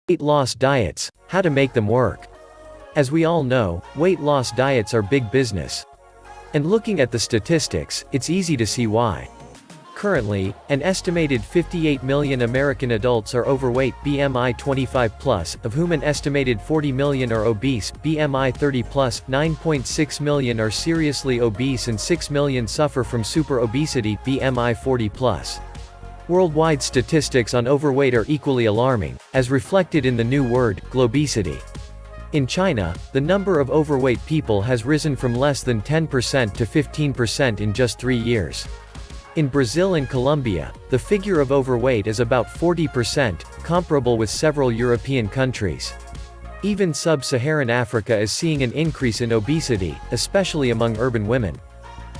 Weight loss diets, how to make them work. As we all know, weight loss diets are big business. And looking at the statistics, it's easy to see why. Currently, an estimated 58 million American adults are overweight (BMI 25+), of whom an estimated 40 million are obese (BMI 30+), 9.6 million are seriously obese and 6 million suffer from super-obesity (BMI 40+). Worldwide statistics on overweight are equally alarming, as reflected in the new word, globesity. In China, the number of overweight people has risen from less than 10% to 15% in just 3 years. In Brazil and Colombia, the figure of overweight is about 40%, comparable with several European countries. Even sub-Saharan Africa is seeing an increase in obesity, especially among urban women.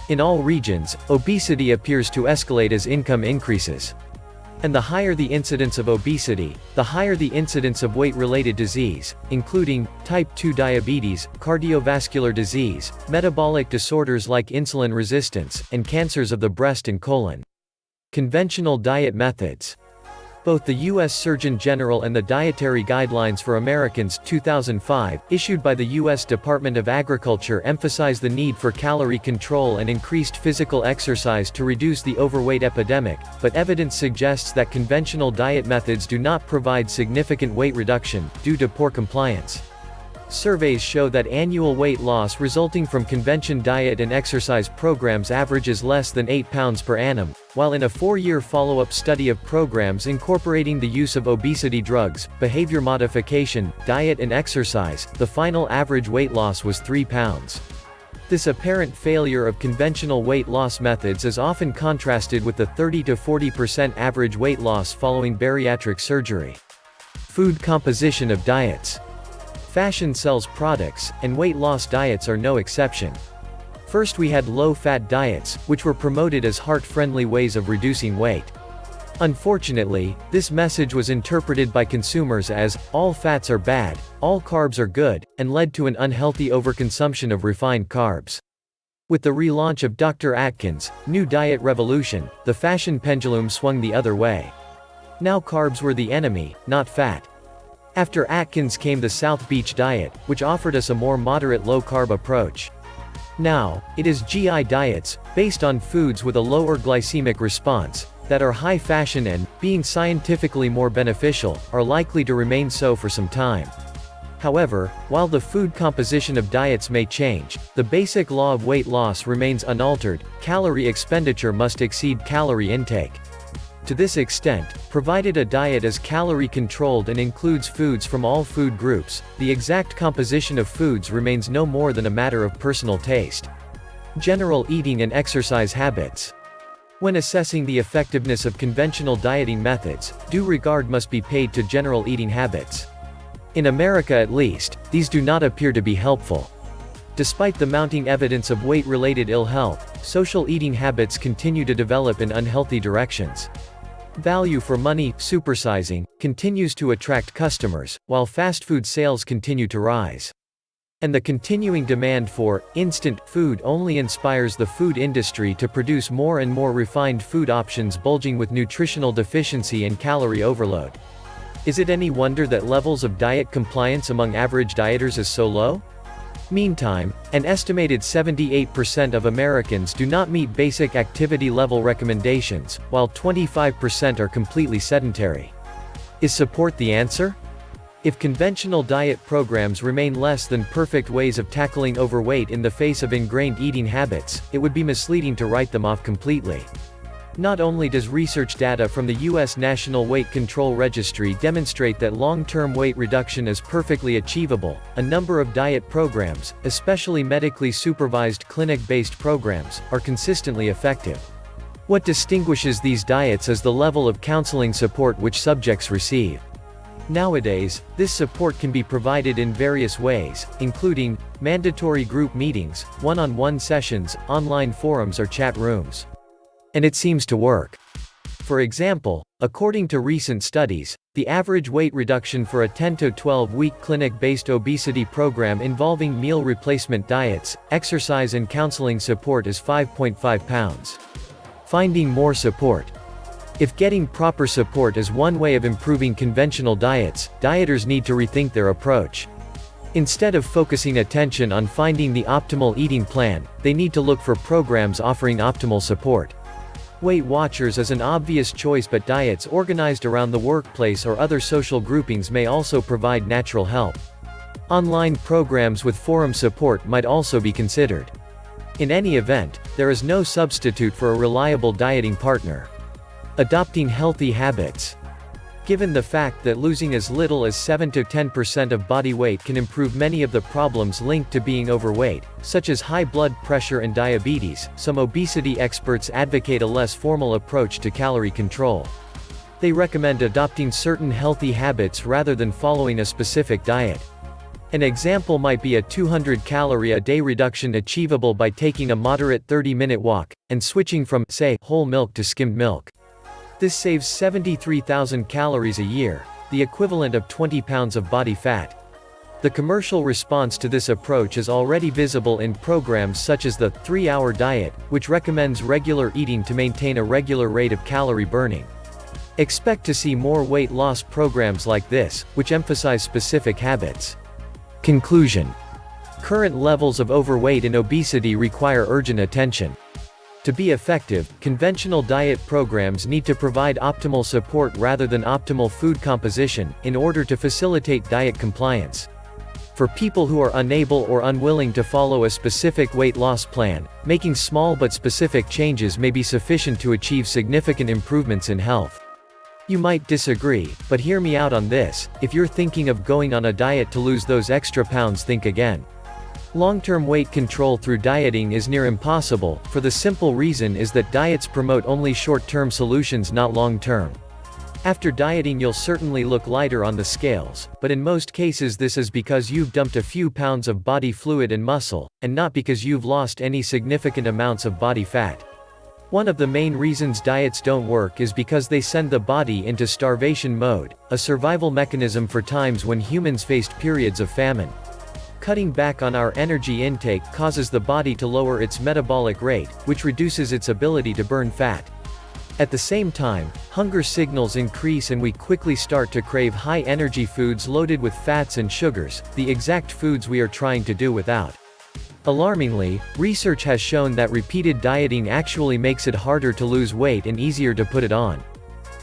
In all regions, obesity appears to escalate as income increases. And the higher the incidence of obesity, the higher the incidence of weight-related disease, including type 2 diabetes, cardiovascular disease, metabolic disorders like insulin resistance, and cancers of the breast and colon. Conventional diet methods. Both the U.S. Surgeon General and the Dietary Guidelines for Americans 2005, issued by the U.S. Department of Agriculture, emphasize the need for calorie control and increased physical exercise to reduce the overweight epidemic, but evidence suggests that conventional diet methods do not provide significant weight reduction, due to poor compliance. Surveys show that annual weight loss resulting from convention diet and exercise programs averages less than 8 pounds per annum, while in a 4-year follow-up study of programs incorporating the use of obesity drugs, behavior modification, diet and exercise, the final average weight loss was 3 pounds. This apparent failure of conventional weight loss methods is often contrasted with the 30 to 40% average weight loss following bariatric surgery. Food composition of diets. Fashion sells products, and weight loss diets are no exception. First we had low-fat diets, which were promoted as heart-friendly ways of reducing weight. Unfortunately, this message was interpreted by consumers as, all fats are bad, all carbs are good, and led to an unhealthy overconsumption of refined carbs. With the relaunch of Dr. Atkins' New Diet Revolution, the fashion pendulum swung the other way. Now carbs were the enemy, not fat. After Atkins came the South Beach Diet, which offered us a more moderate low-carb approach. Now, it is GI diets, based on foods with a lower glycemic response, that are high fashion and, being scientifically more beneficial, are likely to remain so for some time. However, while the food composition of diets may change, the basic law of weight loss remains unaltered: calorie expenditure must exceed calorie intake. To this extent, provided a diet is calorie-controlled and includes foods from all food groups, the exact composition of foods remains no more than a matter of personal taste. General eating and exercise habits. When assessing the effectiveness of conventional dieting methods, due regard must be paid to general eating habits. In America at least, these do not appear to be helpful. Despite the mounting evidence of weight-related ill health, social eating habits continue to develop in unhealthy directions. Value for money, supersizing, continues to attract customers, while fast food sales continue to rise. And the continuing demand for instant food only inspires the food industry to produce more and more refined food options bulging with nutritional deficiency and calorie overload. Is it any wonder that levels of diet compliance among average dieters is so low? Meantime, an estimated 78% of Americans do not meet basic activity level recommendations, while 25% are completely sedentary. Is support the answer? If conventional diet programs remain less than perfect ways of tackling overweight in the face of ingrained eating habits, it would be misleading to write them off completely. Not only does research data from the U.S. National Weight Control Registry demonstrate that long-term weight reduction is perfectly achievable, a number of diet programs, especially medically supervised clinic-based programs, are consistently effective. What distinguishes these diets is the level of counseling support which subjects receive. Nowadays, this support can be provided in various ways, including mandatory group meetings, one-on-one sessions, online forums or chat rooms. And it seems to work. For example, according to recent studies, the average weight reduction for a 10 to 12-week clinic-based obesity program involving meal replacement diets, exercise and counseling support is 5.5 pounds. Finding more support. If getting proper support is one way of improving conventional diets, dieters need to rethink their approach. Instead of focusing attention on finding the optimal eating plan, they need to look for programs offering optimal support. Weight Watchers is an obvious choice, but diets organized around the workplace or other social groupings may also provide natural help. Online programs with forum support might also be considered. In any event, there is no substitute for a reliable dieting partner. Adopting healthy habits. Given the fact that losing as little as 7 to 10% of body weight can improve many of the problems linked to being overweight, such as high blood pressure and diabetes, some obesity experts advocate a less formal approach to calorie control. They recommend adopting certain healthy habits rather than following a specific diet. An example might be a 200-calorie-a-day reduction achievable by taking a moderate 30-minute walk, and switching from, say, whole milk to skimmed milk. This saves 73,000 calories a year, the equivalent of 20 pounds of body fat. The commercial response to this approach is already visible in programs such as the 3-Hour Diet, which recommends regular eating to maintain a regular rate of calorie burning. Expect to see more weight loss programs like this, which emphasize specific habits. Conclusion. Current levels of overweight and obesity require urgent attention. To be effective, conventional diet programs need to provide optimal support rather than optimal food composition, in order to facilitate diet compliance. For people who are unable or unwilling to follow a specific weight loss plan, making small but specific changes may be sufficient to achieve significant improvements in health. You might disagree, but hear me out on this: if you're thinking of going on a diet to lose those extra pounds, think again. Long-term weight control through dieting is near impossible, for the simple reason is that diets promote only short-term solutions, not long-term. After dieting you'll certainly look lighter on the scales, but in most cases this is because you've dumped a few pounds of body fluid and muscle, and not because you've lost any significant amounts of body fat. One of the main reasons diets don't work is because they send the body into starvation mode, a survival mechanism for times when humans faced periods of famine. Cutting back on our energy intake causes the body to lower its metabolic rate, which reduces its ability to burn fat. At the same time, hunger signals increase and we quickly start to crave high-energy foods loaded with fats and sugars, the exact foods we are trying to do without. Alarmingly, research has shown that repeated dieting actually makes it harder to lose weight and easier to put it on.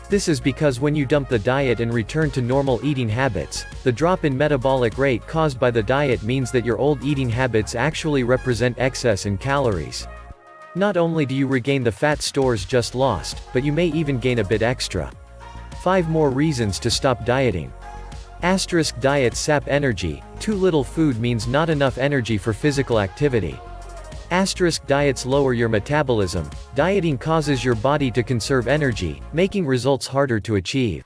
This is because when you dump the diet and return to normal eating habits, the drop in metabolic rate caused by the diet means that your old eating habits actually represent excess in calories. Not only do you regain the fat stores just lost, but you may even gain a bit extra. 5 more reasons to stop dieting. Diets sap energy. Too little food means not enough energy for physical activity. Diets lower your metabolism. Dieting causes your body to conserve energy, making results harder to achieve.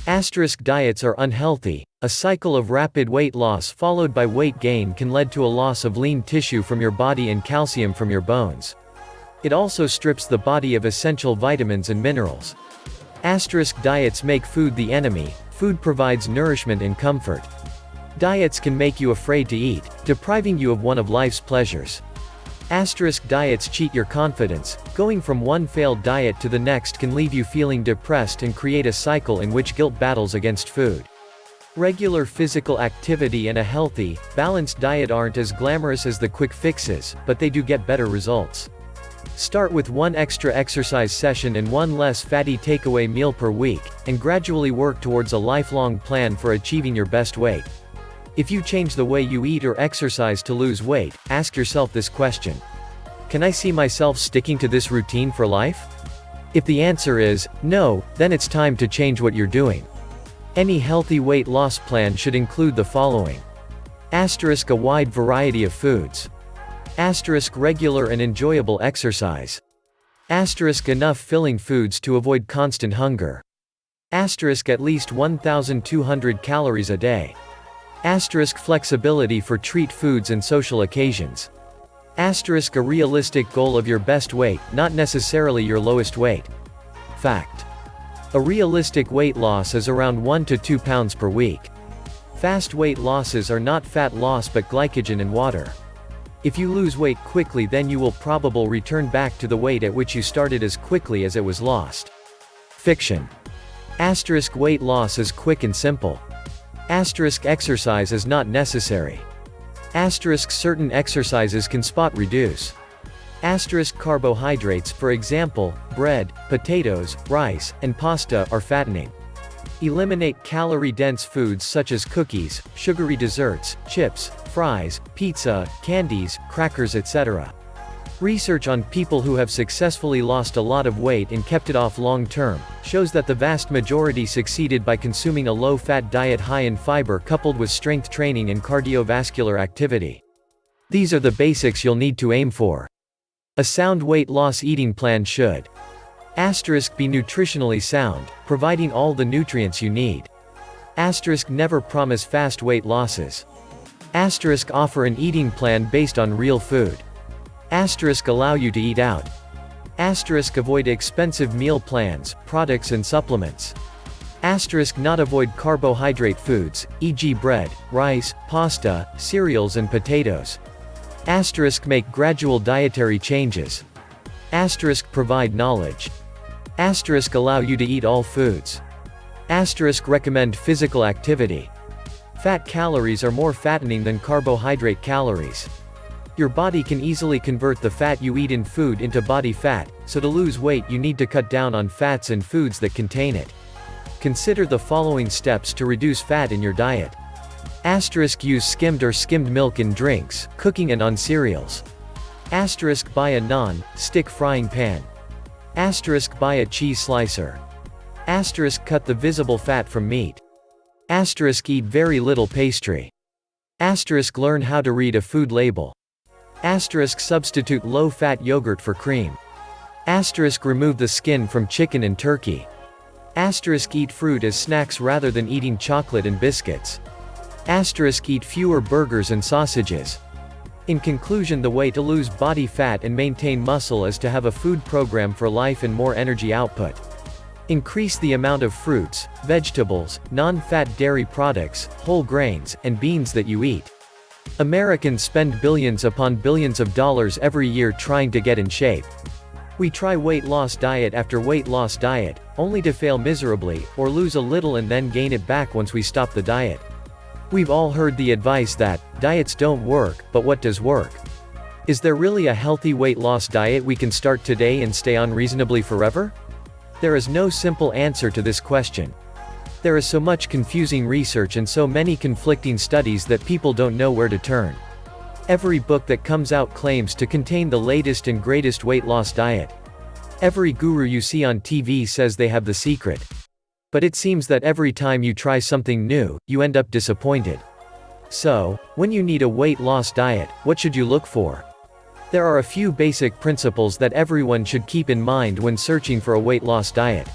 Diets are unhealthy. A cycle of rapid weight loss followed by weight gain can lead to a loss of lean tissue from your body and calcium from your bones. It also strips the body of essential vitamins and minerals. Diets make food the enemy. Food provides nourishment and comfort. Diets can make you afraid to eat, depriving you of one of life's pleasures. Diets cheat your confidence. Going from one failed diet to the next can leave you feeling depressed and create a cycle in which guilt battles against food. Regular physical activity and a healthy, balanced diet aren't as glamorous as the quick fixes, but they do get better results. Start with 1 extra exercise session and 1 less fatty takeaway meal per week, and gradually work towards a lifelong plan for achieving your best weight. If you change the way you eat or exercise to lose weight, ask yourself this question: can I see myself sticking to this routine for life? If the answer is no, then it's time to change what you're doing. Any healthy weight loss plan should include the following. A wide variety of foods. Regular and enjoyable exercise. Enough filling foods to avoid constant hunger. At least 1,200 calories a day. Flexibility for treat foods and social occasions. A realistic goal of your best weight, not necessarily your lowest weight. Fact. A realistic weight loss is around 1 to 2 pounds per week. Fast weight losses are not fat loss but glycogen and water. If you lose weight quickly, then you will probably return back to the weight at which you started as quickly as it was lost. Fiction. Asterisk weight loss is quick and simple. Asterisk exercise is not necessary. Asterisk certain exercises can spot reduce. Asterisk carbohydrates, for example, bread, potatoes, rice, and pasta, are fattening. Eliminate calorie-dense foods such as cookies, sugary desserts, chips, fries, pizza, candies, crackers, etc. Research on people who have successfully lost a lot of weight and kept it off long-term shows that the vast majority succeeded by consuming a low-fat diet high in fiber coupled with strength training and cardiovascular activity. These are the basics you'll need to aim for. A sound weight loss eating plan should be nutritionally sound, providing all the nutrients you need. Never promise fast weight losses. Offer an eating plan based on real food. Allow you to eat out. Avoid expensive meal plans, products and supplements. Not avoid carbohydrate foods, e.g. bread, rice, pasta, cereals and potatoes. Make gradual dietary changes. Provide knowledge. Allow you to eat all foods. Recommend physical activity. Fat calories are more fattening than carbohydrate calories. Your body can easily convert the fat you eat in food into body fat, so to lose weight you need to cut down on fats and foods that contain it. Consider the following steps to reduce fat in your diet. Use skimmed or skimmed milk in drinks, cooking and on cereals. Buy a non-stick frying pan. Buy a cheese slicer. Cut the visible fat from meat. Eat very little pastry. Learn how to read a food label. Substitute low-fat yogurt for cream. Remove the skin from chicken and turkey. Eat fruit as snacks rather than eating chocolate and biscuits. Eat fewer burgers and sausages. In conclusion, the way to lose body fat and maintain muscle is to have a food program for life and more energy output. Increase the amount of fruits, vegetables, non-fat dairy products, whole grains, and beans that you eat. Americans spend billions upon billions of dollars every year trying to get in shape. We try weight loss diet after weight loss diet, only to fail miserably, or lose a little and then gain it back once we stop the diet. We've all heard the advice that, diets don't work, but what does work? Is there really a healthy weight loss diet we can start today and stay on reasonably forever? There is no simple answer to this question. There is so much confusing research and so many conflicting studies that people don't know where to turn. Every book that comes out claims to contain the latest and greatest weight loss diet. Every guru you see on TV says they have the secret. But it seems that every time you try something new, you end up disappointed. So, when you need a weight loss diet, what should you look for? There are a few basic principles that everyone should keep in mind when searching for a weight loss diet.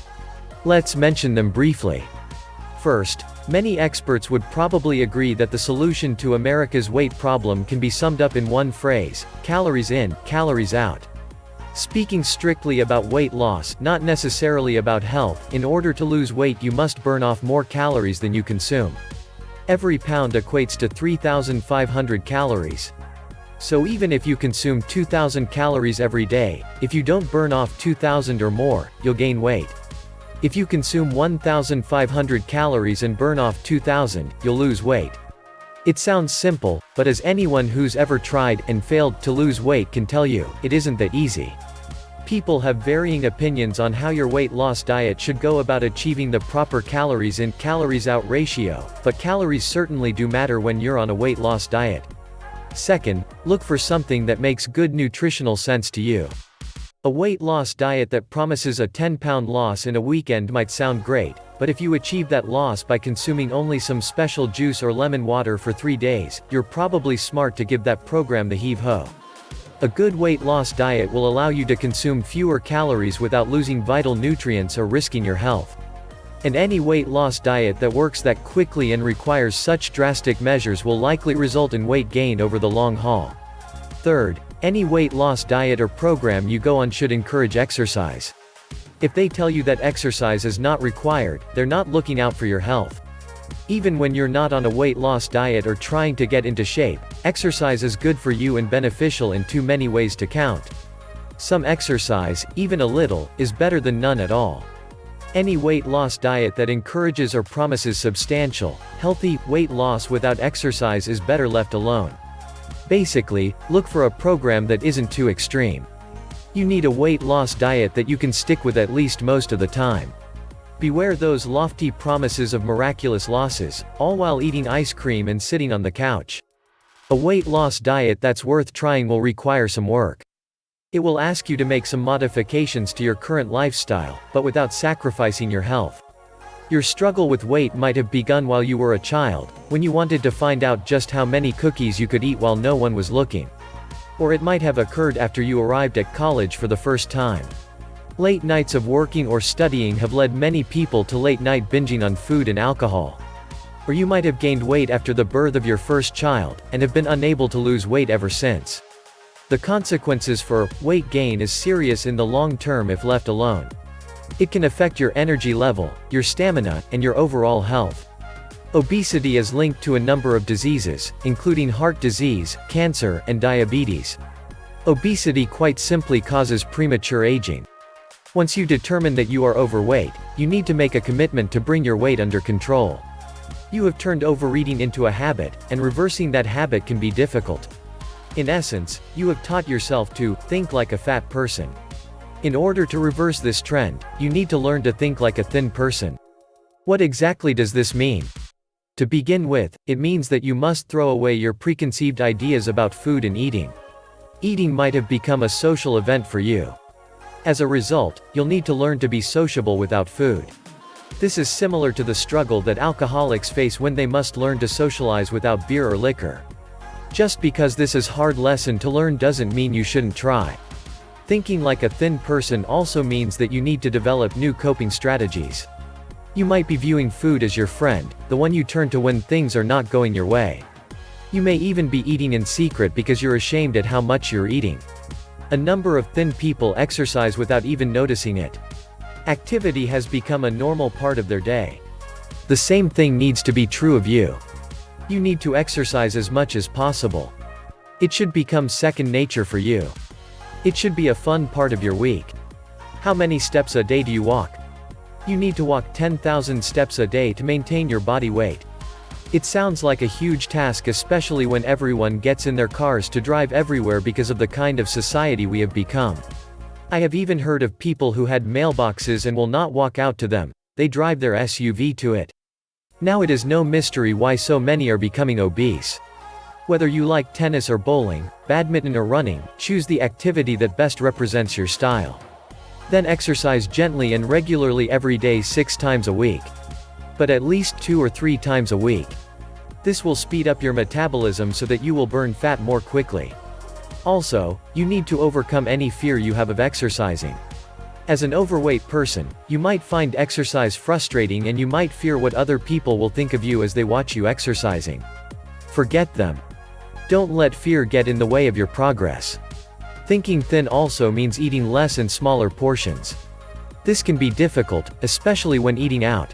Let's mention them briefly. First, many experts would probably agree that the solution to America's weight problem can be summed up in one phrase: calories in, calories out. Speaking strictly about weight loss, not necessarily about health, in order to lose weight you must burn off more calories than you consume. Every pound equates to 3,500 calories. So even if you consume 2,000 calories every day, if you don't burn off 2,000 or more, you'll gain weight. If you consume 1,500 calories and burn off 2,000, you'll lose weight. It sounds simple, but as anyone who's ever tried and failed to lose weight can tell you, it isn't that easy. People have varying opinions on how your weight loss diet should go about achieving the proper calories in, calories out ratio, but calories certainly do matter when you're on a weight loss diet. Second, look for something that makes good nutritional sense to you. A weight loss diet that promises a 10-pound loss in a weekend might sound great, but if you achieve that loss by consuming only some special juice or lemon water for 3 days, you're probably smart to give that program the heave-ho. A good weight loss diet will allow you to consume fewer calories without losing vital nutrients or risking your health. And any weight loss diet that works that quickly and requires such drastic measures will likely result in weight gain over the long haul. Third, any weight loss diet or program you go on should encourage exercise. If they tell you that exercise is not required, they're not looking out for your health. Even when you're not on a weight loss diet or trying to get into shape, exercise is good for you and beneficial in too many ways to count. Some exercise, even a little, is better than none at all. Any weight loss diet that encourages or promises substantial, healthy, weight loss without exercise is better left alone. Basically, look for a program that isn't too extreme. You need a weight loss diet that you can stick with at least most of the time. Beware those lofty promises of miraculous losses, all while eating ice cream and sitting on the couch. A weight loss diet that's worth trying will require some work. It will ask you to make some modifications to your current lifestyle, but without sacrificing your health. Your struggle with weight might have begun while you were a child, when you wanted to find out just how many cookies you could eat while no one was looking. Or it might have occurred after you arrived at college for the first time. Late nights of working or studying have led many people to late-night binging on food and alcohol. Or you might have gained weight after the birth of your first child, and have been unable to lose weight ever since. The consequences for weight gain is serious in the long term if left alone. It can affect your energy level, your stamina, and your overall health. Obesity is linked to a number of diseases, including heart disease, cancer, and diabetes. Obesity quite simply causes premature aging. Once you determine that you are overweight, you need to make a commitment to bring your weight under control. You have turned overeating into a habit, and reversing that habit can be difficult. In essence, you have taught yourself to think like a fat person. In order to reverse this trend, you need to learn to think like a thin person. What exactly does this mean? To begin with, it means that you must throw away your preconceived ideas about food and eating. Eating might have become a social event for you. As a result, you'll need to learn to be sociable without food. This is similar to the struggle that alcoholics face when they must learn to socialize without beer or liquor. Just because this is a hard lesson to learn doesn't mean you shouldn't try. Thinking like a thin person also means that you need to develop new coping strategies. You might be viewing food as your friend, the one you turn to when things are not going your way. You may even be eating in secret because you're ashamed at how much you're eating. A number of thin people exercise without even noticing it. Activity has become a normal part of their day. The same thing needs to be true of you. You need to exercise as much as possible. It should become second nature for you. It should be a fun part of your week. How many steps a day do you walk? You need to walk 10,000 steps a day to maintain your body weight. It sounds like a huge task, especially when everyone gets in their cars to drive everywhere because of the kind of society we have become. I have even heard of people who had mailboxes and will not walk out to them, they drive their SUV to it. Now it is no mystery why so many are becoming obese. Whether you like tennis or bowling, badminton or running, choose the activity that best represents your style. Then exercise gently and regularly every day 6 times a week. But at least 2 or 3 times a week. This will speed up your metabolism so that you will burn fat more quickly. Also, you need to overcome any fear you have of exercising. As an overweight person, you might find exercise frustrating and you might fear what other people will think of you as they watch you exercising. Forget them. Don't let fear get in the way of your progress. Thinking thin also means eating less and smaller portions. This can be difficult, especially when eating out.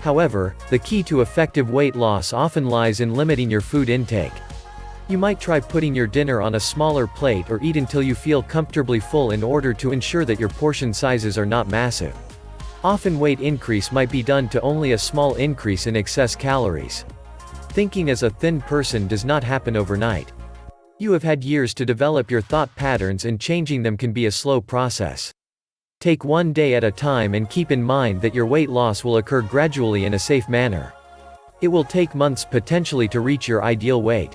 However, the key to effective weight loss often lies in limiting your food intake. You might try putting your dinner on a smaller plate or eat until you feel comfortably full in order to ensure that your portion sizes are not massive. Often weight increase might be done to only a small increase in excess calories. Thinking as a thin person does not happen overnight. You have had years to develop your thought patterns, and changing them can be a slow process. Take one day at a time and keep in mind that your weight loss will occur gradually in a safe manner. It will take months potentially to reach your ideal weight.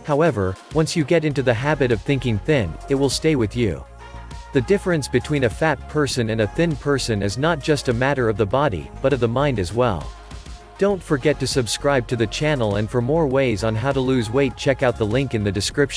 However, once you get into the habit of thinking thin, it will stay with you. The difference between a fat person and a thin person is not just a matter of the body, but of the mind as well. Don't forget to subscribe to the channel, and for more ways on how to lose weight, check out the link in the description.